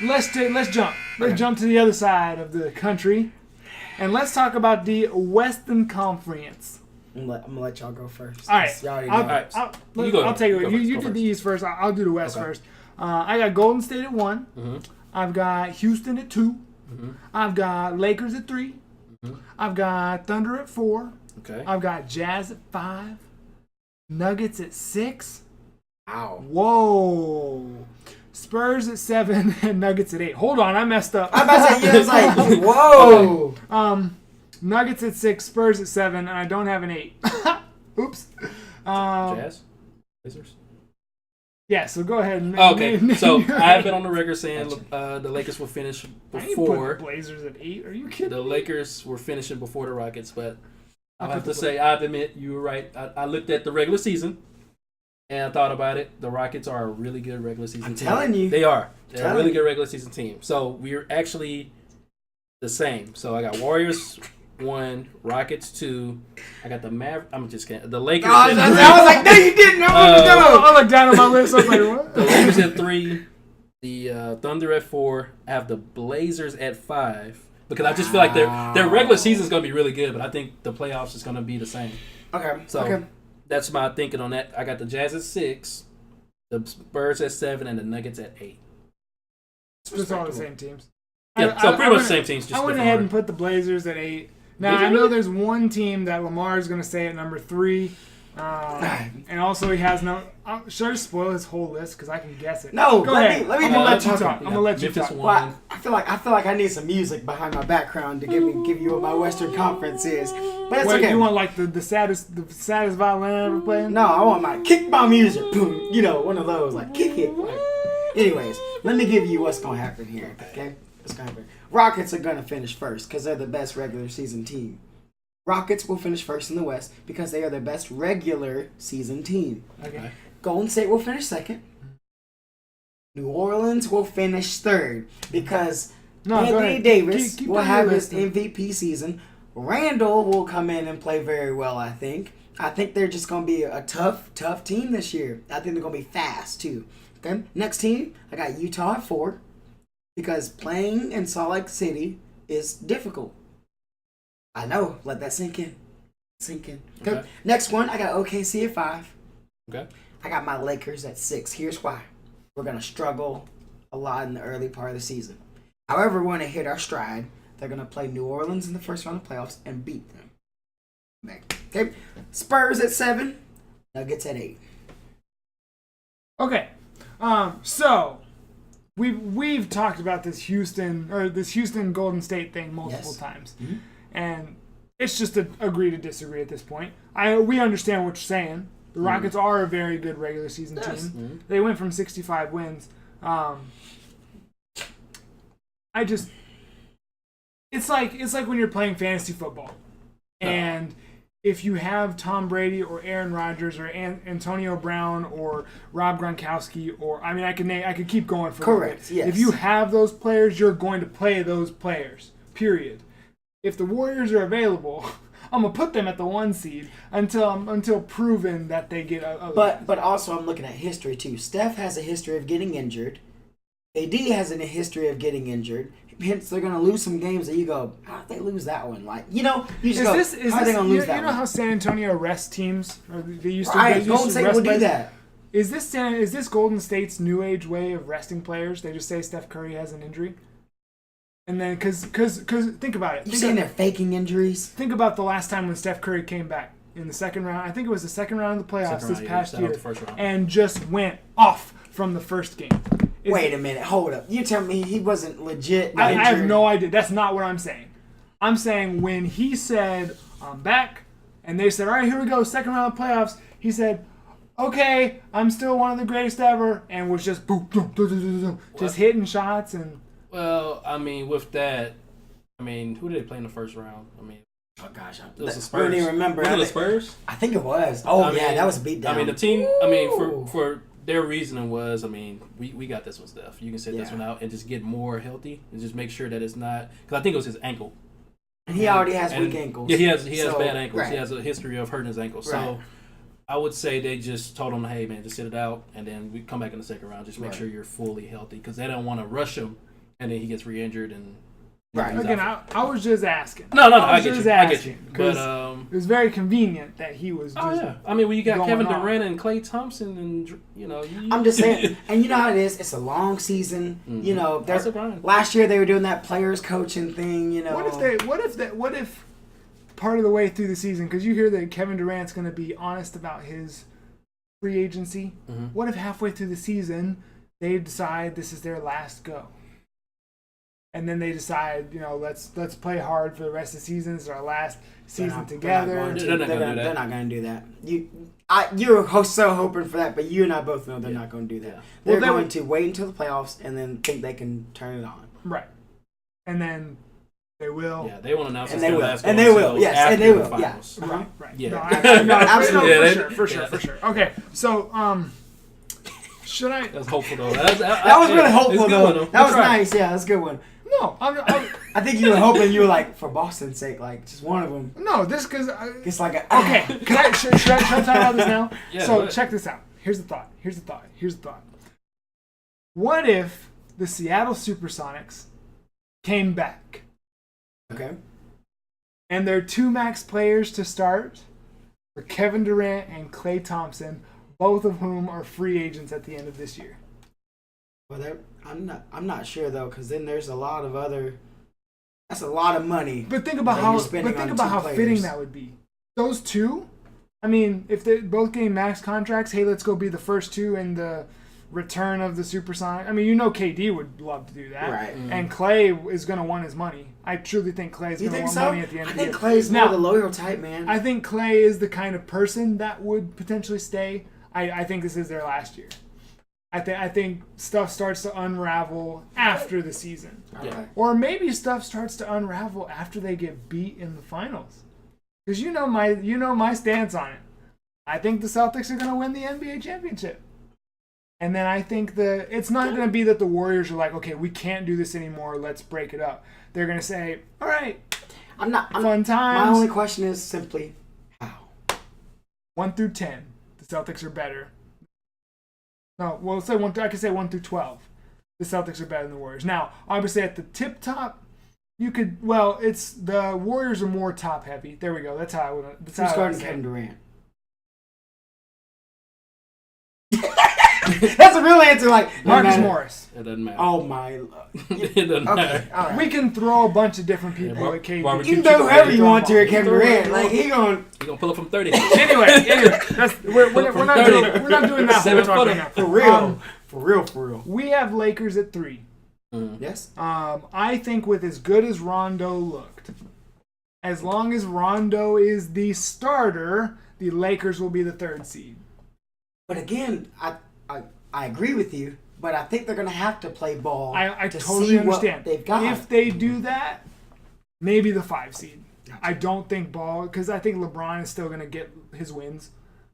let's jump. Let's jump to the other side of the country, and let's talk about the Western Conference. I'm gonna let y'all go first. All right, I'll take it. You did the East first. I'll do the West first. I got Golden State at 1. Mm-hmm. I've got Houston at 2. Mm-hmm. I've got Lakers at 3. Mm-hmm. I've got Thunder at 4. Okay. I've got Jazz at 5. Nuggets at 6. Ow. Whoa. Spurs at 7 and Nuggets at 8. Hold on, I messed up. I'm about to say, I was like, whoa. Okay. Nuggets at 6, Spurs at 7, and I don't have an 8. Oops. Jazz? Blazers? Yeah, so go ahead. Okay, so I've been on the record saying the Lakers will finish before. The Blazers at 8? Are you kidding The me? Lakers were finishing before the Rockets, but I have to say, I admit you were right. I looked at the regular season, and I thought about it. The Rockets are a really good regular season team. I'm telling you. They are. They're a really good regular season team. So we're actually the same. So I got Warriors 1, Rockets 2. I got the I'm just kidding. The Lakers. I was like, no, you didn't. I looked down at my list. I was like, what? The Lakers at 3. The Thunder at 4. I have the Blazers at 5. Because I just feel like their regular season is going to be really good, but I think the playoffs is going to be the same. Okay. So that's my thinking on that. I got the Jazz at 6, the Spurs at 7, and the Nuggets at 8. It's all the same teams. Yeah, so pretty much the same teams. Just I went ahead and put the Blazers at 8. Now, I know there's one team that Lamar is going to stay at number 3. And also he has no... should I just spoil his whole list? Because I can guess it. No, Go ahead. let me let you talk. I'm going to let you talk. Well, I feel like I need some music behind my background to give you what my Western Conference is. But it's okay. You want like the saddest violin ever playing? No, I want my kick my music. Boom. You know, one of those. Like, kick it. Like. Anyways, let me give you what's going to happen here. Okay? What's going to happen? Rockets are going to finish first because they're the best regular season team. Rockets will finish first in the West because they are the best regular season team. Okay. Golden State will finish second. New Orleans will finish third because Anthony Davis will have his MVP season. Randall will come in and play very well, I think. I think they're just going to be a tough team this year. I think they're going to be fast, too. Okay. Next team, I got Utah at 4 because playing in Salt Lake City is difficult. I know. Let that sink in. Okay. Next one, I got OKC at 5. Okay. I got my Lakers at 6. Here's why. We're going to struggle a lot in the early part of the season. However, we're going to hit our stride. They're going to play New Orleans in the first round of playoffs and beat them. Okay. Spurs at 7. Nuggets at 8. Okay. So we've talked about this Houston Golden State thing multiple times. Mm-hmm. And it's just to agree to disagree at this point. We understand what you're saying. The Rockets are a very good regular season team. Mm-hmm. They went from 65 wins. It's like when you're playing fantasy football, and if you have Tom Brady or Aaron Rodgers or Antonio Brown or Rob Gronkowski I could keep going for correct. Yes. If you have those players, you're going to play those players. Period. If the Warriors are available, I'm gonna put them at the 1 seed until proven that they get a. But also I'm looking at history too. Steph has a history of getting injured. AD has a history of getting injured. Hence, they're gonna lose some games that you go, how did they lose that one? Like, you know, you just how are they gonna lose that one? You know how San Antonio rests teams? Or they used to. Right, Golden State will do that. Is this Golden State's new age way of resting players? They just say Steph Curry has an injury. And then, because think about it. You saying they're faking injuries? Think about the last time when Steph Curry came back in the second round. I think it was the second round of the playoffs this past year. And just went off from the first game. Wait a minute. Hold up. You tell me he wasn't legit I have no idea. That's not what I'm saying. I'm saying when he said, I'm back, and they said, all right, here we go, second round of playoffs, he said, okay, I'm still one of the greatest ever, and was just boom, just hitting shots and... Well, I mean, with that, who did they play in the first round? Oh gosh, it was the Spurs. I don't even remember. Was it the Spurs? I think it was. Oh yeah, that was a beatdown. The team. For their reasoning was, we got this one, Steph. You can sit this one out and just get more healthy and just make sure that it's not because I think it was his ankle. And he already has weak ankles. Yeah, he has bad ankles. Right. He has a history of hurting his ankles. Right. So I would say they just told him, hey man, just sit it out, and then we come back in the second round. Just make sure you're fully healthy because they don't want to rush him and then he gets re-injured and. Right. Again, I was just asking. No, I get you. But it was very convenient that he was. Oh yeah. I mean, when you got Kevin Durant and Klay Thompson, and I'm just saying, and you know how it is. It's a long season. Mm-hmm. You know, last year they were doing that players coaching thing. You know, what if part of the way through the season, because you hear that Kevin Durant's going to be honest about his free agency. Mm-hmm. What if halfway through the season they decide this is their last go? And then they decide, let's play hard for the rest of the season. It's our last season together. They're not going to do that. You're so hoping for that, but you and I both know they're not going to do that. They're going to wait until the playoffs and then think they can turn it on. Right. And then they will. Yeah, they won't announce and they will. And they will. Yes, and they will. Yeah. Right. Yeah. Absolutely. For sure. Okay. So, should I? That's hopeful though. That was really hopeful though. That was nice. Yeah, that's a good one. No, I think you were hoping you were like, for Boston's sake, like just one of them. No, this because it's like a okay. Should I talk about this now? Yeah, so check this out. Here's the thought. What if the Seattle Supersonics came back? Okay. And their two max players to start were Kevin Durant and Klay Thompson, both of whom are free agents at the end of this year. Well, I'm not sure though, because then there's a lot of other. That's a lot of money. But think about how fitting that would be. Those two, I mean, if they both getting max contracts, hey, let's go be the first two in the return of the Supersonic. I mean, KD would love to do that, right? And Klay is going to want his money. I truly think Klay is going to want money at the end of the year. I think Klay's more the loyal type, man. I think Klay is the kind of person that would potentially stay. I think this is their last year. I think stuff starts to unravel after the season. Yeah. Or maybe stuff starts to unravel after they get beat in the finals. Because you know my stance on it. I think the Celtics are going to win the NBA championship. And then I think it's not going to be that the Warriors are like, okay, we can't do this anymore, let's break it up. They're going to say, all right, fun times. My only question is simply, how? 1 through 10, the Celtics are better. No, well, let's say I could say 1 through 12. The Celtics are better than the Warriors. Now, obviously, at the tip top, it's the Warriors are more top heavy. There we go. That's how I would. Who's guarding Kevin Durant? That's a real answer. Like Marcus Morris. It doesn't matter. Oh my! It doesn't matter. All right. We can throw a bunch of different people at KD. You can do whoever you want to at Kevin Durant. Like he's gonna pull up from 30. anyway, we're not doing that. 7 footer. For real. We have Lakers at 3. Yes. I think with as good as Rondo looked, as long as Rondo is the starter, the Lakers will be the 3rd seed. But again, I agree with you, but I think they're going to have to play ball. I to totally see understand. What they've got. If they do that, maybe the 5 seed. Gotcha. I don't think Ball, because I think LeBron is still going to get his wins,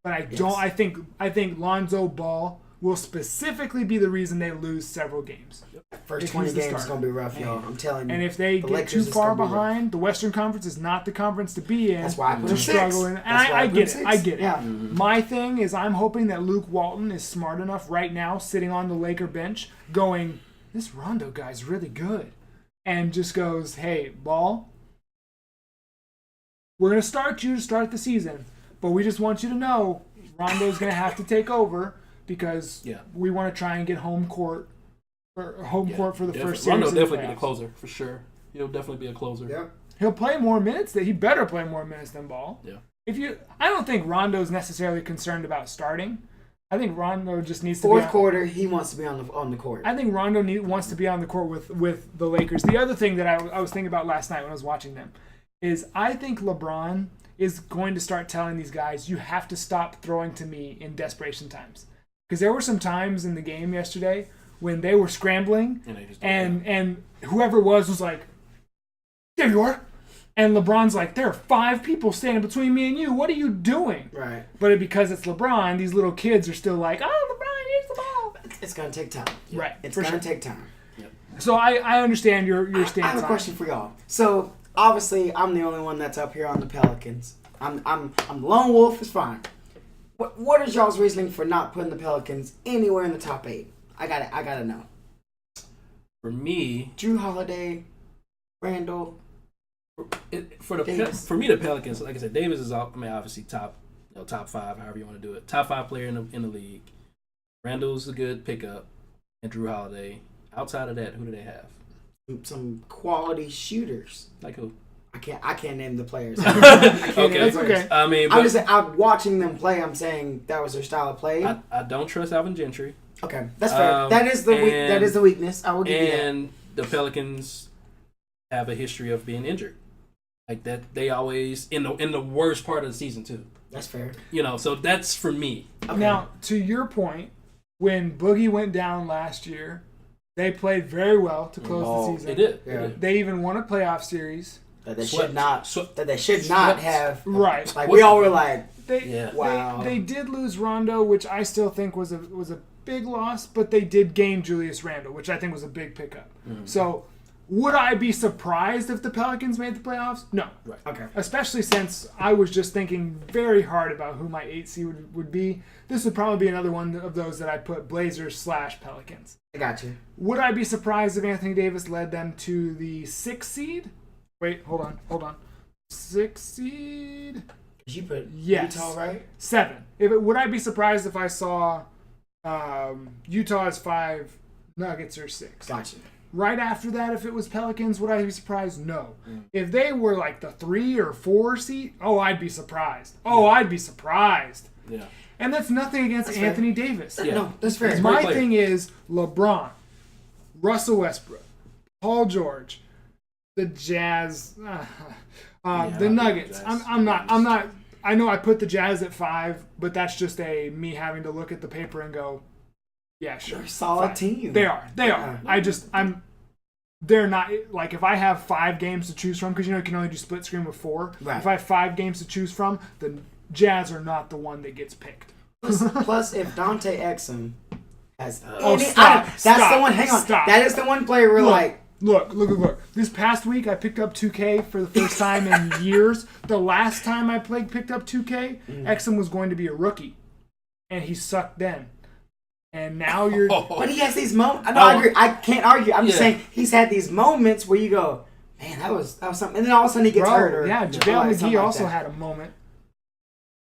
but I think Lonzo Ball will specifically be the reason they lose several games. First 20 games is going to be rough, y'all. I'm telling you. And if they get too far behind, the Western Conference is not the conference to be in. That's why I put them 6. And I get it. Yeah. My thing is I'm hoping that Luke Walton is smart enough right now, sitting on the Laker bench, going, this Rondo guy's really good. And just goes, hey, Ball, we're going to start you to start the season, but we just want you to know Rondo's going to have to take over because we want to try and get home court for the first series. Rondo definitely be a closer for sure. He'll definitely be a closer. Yeah. He'll play more minutes. He better play more minutes than Ball. Yeah. I don't think Rondo's necessarily concerned about starting. I think Rondo just needs to fourth quarter. He wants to be on the court. I think Rondo wants to be on the court with the Lakers. The other thing that I was thinking about last night when I was watching them is I think LeBron is going to start telling these guys, you have to stop throwing to me in desperation times. Because there were some times in the game yesterday when they were scrambling and whoever was like, there you are. And LeBron's like, there are 5 people standing between me and you. What are you doing? Right. But because it's LeBron, these little kids are still like, oh, LeBron, here's the ball. It's going to take time. Right. It's going to take time. Yep. So I understand your stance. I have a question for y'all. So obviously I'm the only one that's up here on the Pelicans. I'm the lone wolf. It's fine. What is y'all's reasoning for not putting the Pelicans anywhere in the top 8? I gotta know. For me, Drew Holiday, Randall. For me, the Pelicans, like I said, Davis is obviously top 5, however you want to do it. Top 5 player in the league. Randall's a good pickup, and Drew Holiday. Outside of that, who do they have? Some quality shooters. Like who? I can't name the players. Okay, that's okay. I mean, I'm just saying, I'm watching them play. I'm saying that was their style of play. I don't trust Alvin Gentry. Okay, that's fair. That is the weakness. I will give you that. And the Pelicans have a history of being injured, like that. They always in the worst part of the season too. That's fair. So that's for me. Okay. Now, to your point, when Boogie went down last year, they played very well to close the season. They did. Yeah. They even won a playoff series. That they should not have. Right. Like we all were like, wow. They did lose Rondo, which I still think was a big loss, but they did gain Julius Randle, which I think was a big pickup. Mm-hmm. So, would I be surprised if the Pelicans made the playoffs? No. Right. Okay. Especially since I was just thinking very hard about who my 8 seed would be. This would probably be another one of those that I put Blazers/Pelicans. I got you. Would I be surprised if Anthony Davis led them to the 6th seed? Wait, hold on. 6th seed? Did you put Utah, right? 7. Would I be surprised if I saw Utah as 5, Nuggets are 6? Gotcha. Right after that, if it was Pelicans, would I be surprised? No. If they were like the 3 or 4 seed, I'd be surprised. I'd be surprised. Yeah. And that's nothing against Anthony Davis. Yeah. No, that's fair. My thing is LeBron, Russell Westbrook, Paul George, the Jazz, the Nuggets. I'm not. I know I put the Jazz at 5, but that's just me having to look at the paper and go, yeah, sure. They're a solid 5. team. They are. They're not, like, if I have 5 games to choose from, because you can only do split screen with 4. Right. If I have 5 games to choose from, the Jazz are not the one that gets picked. Plus, if Dante Exum has stop. That's the one. Hang on. Stop. That is the one player we're like. Look. This past week, I picked up 2K for the first time in years. The last time I picked up 2K, Exum was going to be a rookie, and he sucked then. And now you're... But he has these moments... I agree. I can't argue. I'm just saying he's had these moments where you go, man, that was something. And then all of a sudden he gets hurt. JaVale McGee also had a moment.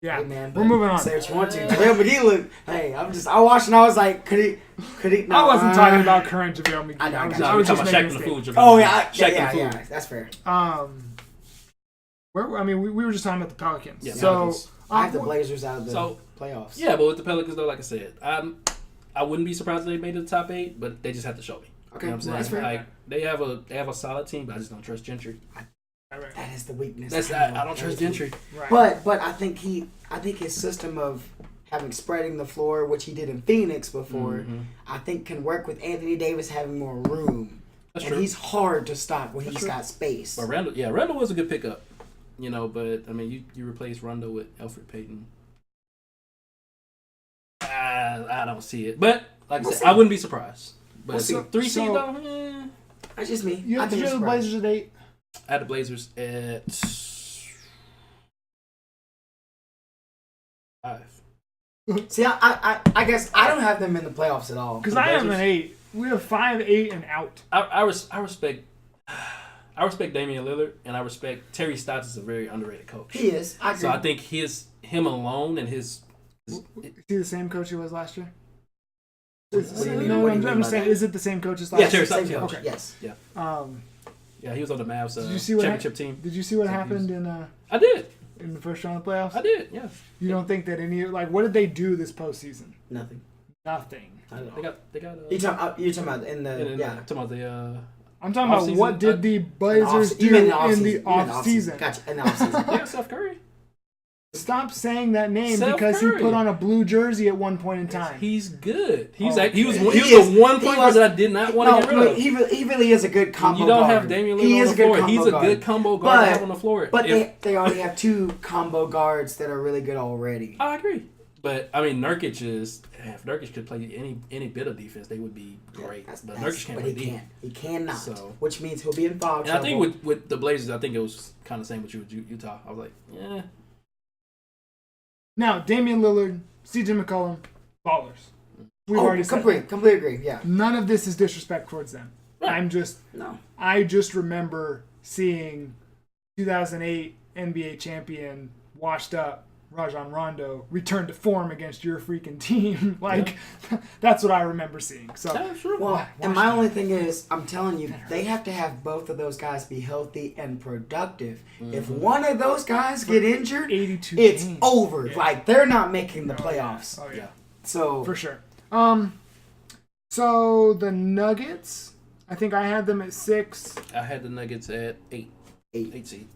Yeah, hey, man, we're moving on. Say what you want to. JaVale McGee looked... Hey, I watched and I was like, could he... No, I wasn't talking about current JaVale McGee. I was just making a mistake. Yeah, that's fair. We were just talking about the Pelicans. Yeah, so Pelicans. I have the Blazers out of the playoffs. Yeah, but with the Pelicans, though, like I said, I wouldn't be surprised if they made it to the top 8, but they just have to show me. Okay, you know what I'm saying? that's fair. Like, they have a solid team, but I just don't trust Gentry. That is the weakness. I don't trust Gentry. Right. But I think his system of spreading the floor, which he did in Phoenix before, I think can work with Anthony Davis having more room. That's true. He's hard to stop when he's got space. But Randall was a good pickup. But I mean, you replace Rondo with Elfrid Payton. I don't see it, but like I said, I wouldn't be surprised. But 3 seed though, that's just me. You have to do the Blazers at 8. I had the Blazers at 5. See, I guess I don't have them in the playoffs at all. Because I have an 8. We have 5, 8, and out. I respect Damian Lillard, and I respect Terry Stotts is a very underrated coach. He is. I agree. So I think him alone and his. Is he the same coach he was last year? No, I'm just saying, is it the same coach as last year? Terry Stotts. Yeah. Okay. Yes. Yeah. Yeah, he was on the Mavs championship team. Did you see what happened in? I did. In the first round of playoffs. I did. Yeah. You don't think that what did they do this postseason? Nothing. They got. You're talking about in the Talking about the. I'm talking about what did the Blazers do in the off season? Gotcha. In the off season. Yeah, Steph Curry. Stop saying that name Steph because Curry. He put on a blue jersey at one point in time. He's good. He was the one player that I did not want to get rid of. He really is a good combo guard. You don't have Damian Lillard on the floor. He's a good combo guard to have on the floor. But they already have 2 combo guards that are really good already. I agree. But I mean, Nurkic is. If Nurkic could play any bit of defense, they would be great. But Nurkic can't play defense. He cannot. So, which means he'll be in foul trouble. And I think with the Blazers, I think it was kind of the same with you with Utah. I was like, yeah. Now, Damian Lillard, CJ McCollum, ballers. We've already said completely agree. Yeah. None of this is disrespect towards them. I just remember seeing 2008 NBA champion washed up Rajon Rondo return to form against your freaking team. That's what I remember seeing. So, well, and my only thing is, I'm telling you, they have to have both of those guys be healthy and productive. Mm-hmm. If one of those guys get injured, it's over. Yeah. They're not making the playoffs. Oh yeah. So for sure. So the Nuggets, I think I had them at 6. I had the Nuggets at 8 seed.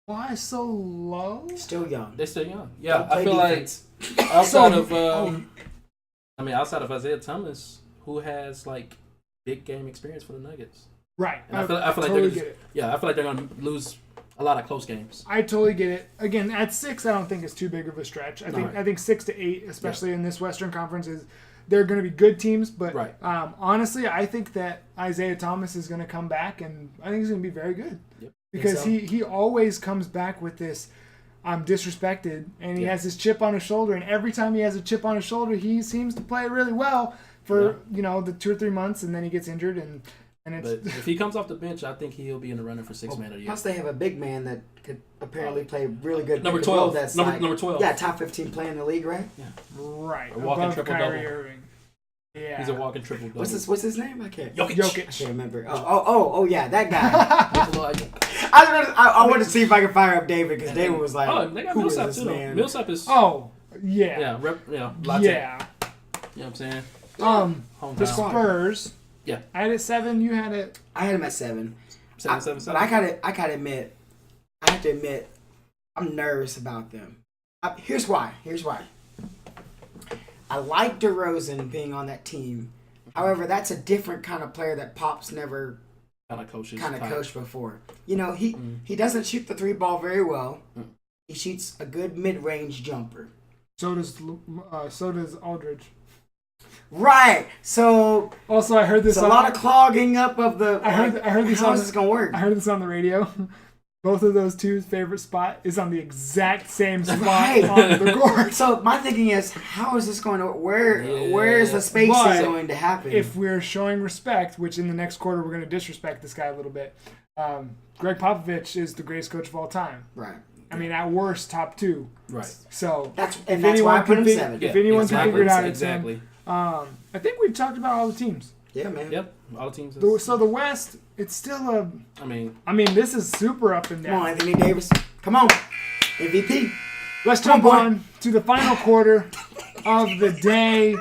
Why so low? Still young. They're still young. Yeah, I feel defense. Outside of Isaiah Thomas, who has big game experience for the Nuggets. Right. And I feel like they're going to lose a lot of close games. I totally get it. Again, at 6, I don't think it's too big of a stretch. I think 6 to 8, especially in this Western Conference, they're going to be good teams. But honestly, I think that Isaiah Thomas is going to come back, and I think he's going to be very good. Yep. Because he always comes back with this, I'm disrespected, and he has this chip on his shoulder. And every time he has a chip on his shoulder, he seems to play really well for the 2 or 3 months, and then he gets injured. But if he comes off the bench, I think he'll be in the running for 6 man of the year. Plus, they have a big man that could apparently play really good. Number 12. Number 12. Yeah, top 15 player in the league, right? Yeah. Right. A walking triple-double. Irving. Yeah. He's a walking triple-double. What's his name? I can't. Jokic. I can't remember. Oh, yeah, that guy. I wanted to see if I could fire up David, because David was like, they got who Millsap is this too, man? Millsap is... Oh, yeah. Yeah, latte. Yeah. You know what I'm saying? The Spurs. Yeah. I had it 7. You had it... I had him at 7. 7. But I have to admit, I'm nervous about them. Here's why. I like DeRozan being on that team. However, that's a different kind of player that Pop's never coached before. He doesn't shoot the 3 ball very well. He shoots a good mid-range jumper. So does Aldridge. Right. So also, I heard this. A lot of clogging up of the. I heard this. How is this gonna work? I heard this on the radio. Both of those two's favorite spot is on the exact same spot on the court. So my thinking is, how is this going to? Where is the spacing going to happen? If we're showing respect, which in the next quarter we're going to disrespect this guy a little bit, Greg Popovich is the greatest coach of all time. Right. I mean, at worst, top 2. Right. So that's why I put him 7. If anyone can figure it out, exactly. It's him. I think we've talked about all the teams. Yeah, man. Yep, all the teams. So the West, it's still a... I mean, this is super up and down. Come on, Anthony Davis. Come on. MVP. Let's jump on to the final quarter of the day.